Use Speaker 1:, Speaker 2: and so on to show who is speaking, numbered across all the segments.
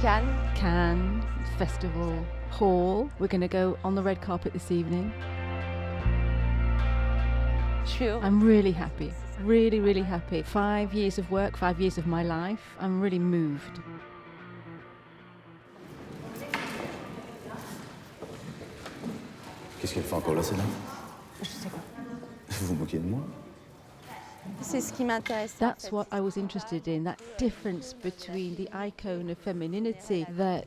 Speaker 1: Cannes Festival Hall. We're going to go on the red carpet this evening. I'm really happy, really, really happy. 5 years of work, 5 years of my life. I'm really moved.
Speaker 2: Qu'est-ce qu'elle fait encore là, celle-là?
Speaker 3: Je sais pas.
Speaker 2: Vous vous moquez de moi?
Speaker 3: C'est ce qui m'intéresse.
Speaker 1: That's what I was interested in, that difference between the icon of femininity that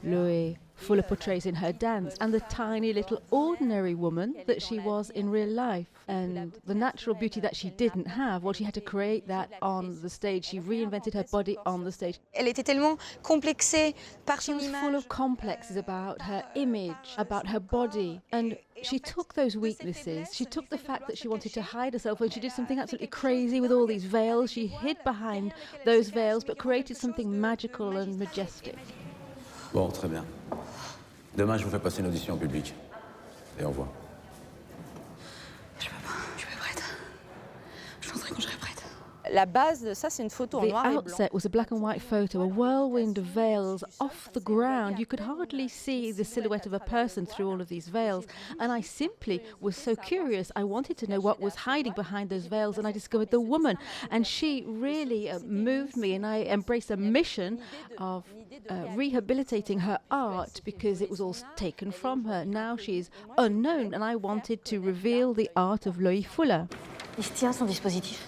Speaker 1: Loé Fuller portrays in her dance and the tiny little ordinary woman that she was in real life. And the natural beauty that she didn't have, well, she had to create that on the stage. She reinvented her body on the stage.
Speaker 3: Elle était tellement complexée par
Speaker 1: She
Speaker 3: son
Speaker 1: was
Speaker 3: image.
Speaker 1: full of complexes about her image, about her body, and she took those weaknesses, she took the fact that she wanted to hide herself, and she did something absolutely crazy with all these veils. She hid behind those veils but created something magical and majestic.
Speaker 2: Bon, très bien. Demain, je vous fais passer une audition en public. Et au revoir.
Speaker 3: Je peux pas, je suis pas prête. Je penserai quand je serai prête. La base de ça, c'est une photo en
Speaker 1: The
Speaker 3: noir et blanc.
Speaker 1: outset was a black and white photo, a whirlwind of veils off the ground. You could hardly see the silhouette of a person through all of these veils. And I simply was so curious. I wanted to know what was hiding behind those veils, and I discovered the woman. And she really moved me, and I embraced a mission of rehabilitating her art because it was all taken from her. Now she is unknown, and I wanted to reveal the art of Loé Fuller.
Speaker 4: Il se tient son dispositif.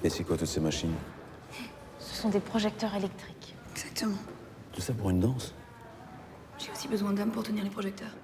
Speaker 2: Et c'est quoi toutes ces machines?
Speaker 4: Ce sont des projecteurs électriques.
Speaker 5: Exactement.
Speaker 2: Tout ça pour une danse?
Speaker 5: J'ai aussi besoin d'âme pour tenir les projecteurs.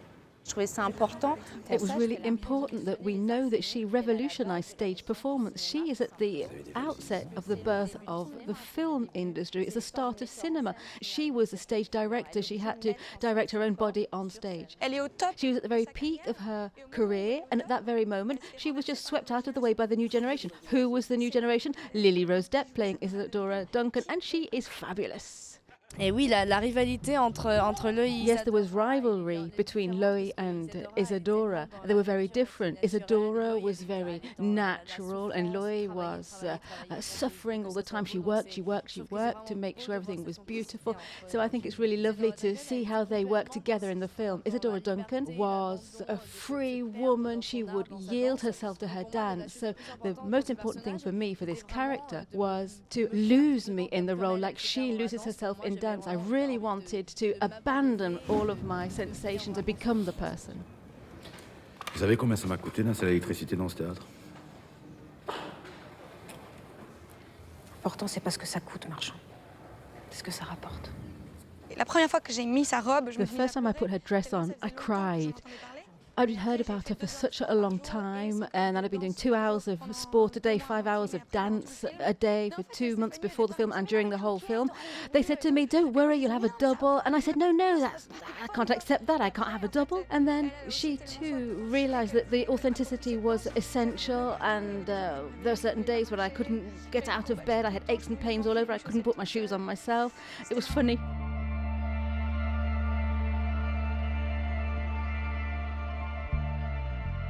Speaker 3: Je trouvais ça important.
Speaker 1: It was really important that we know that she revolutionized stage performance. She is at the outset of the birth of the film industry. It's the start of cinema. She was a stage director. She had to direct her own body on stage.
Speaker 3: Elle est au top.
Speaker 1: She was at the very peak of her career, and at that very moment, she was just swept out of the way by the new generation. Who was the new generation? Lily-Rose Depp playing Isadora Duncan, and she is fabulous.
Speaker 6: Et oui, la rivalité entre Loé.
Speaker 1: Yes, there was rivalry between Loé and Isadora. They were very different. Isadora was very natural, and Loé was suffering all the time. She worked to make sure everything was beautiful. So I think it's really lovely to see how they work together in the film. Isadora Duncan was a free woman. She would yield herself to her dance. So the most important thing for me, for this character, was to lose me in the role like she loses herself in dance. I really wanted to abandon all of my sensations and become the person.
Speaker 2: Vous savez combien ça m'a coûté d'installer l'électricité dans ce théâtre?
Speaker 4: L'important, c'est pas ce que ça coûte, Marchand. C'est ce que ça rapporte.
Speaker 3: La première fois que j'ai mis sa robe, je me
Speaker 1: The first time I put her dress on, I cried. I'd heard about her for such a long time, and I'd been doing 2 hours of sport a day, 5 hours of dance a day for 2 months before the film and during the whole film. They said to me, "Don't worry, you'll have a double." And I said, no, I can't accept that, I can't have a double. And then she too realised that the authenticity was essential, and there were certain days when I couldn't get out of bed, I had aches and pains all over, I couldn't put my shoes on myself. It was funny.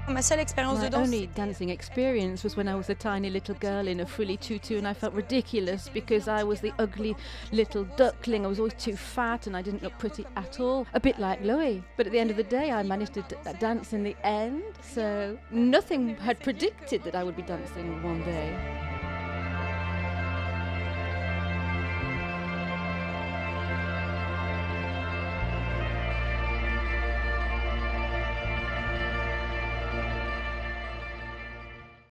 Speaker 3: Ma seule expérience de
Speaker 1: My
Speaker 3: danse.
Speaker 1: only dancing experience was when I was a tiny little girl in a frilly tutu, and I felt ridiculous because I was the ugly little duckling. I was always too fat and I didn't look pretty at all. A bit like Loé. But at the end of the day, I managed to dance in the end. So nothing had predicted that I would be dancing one day.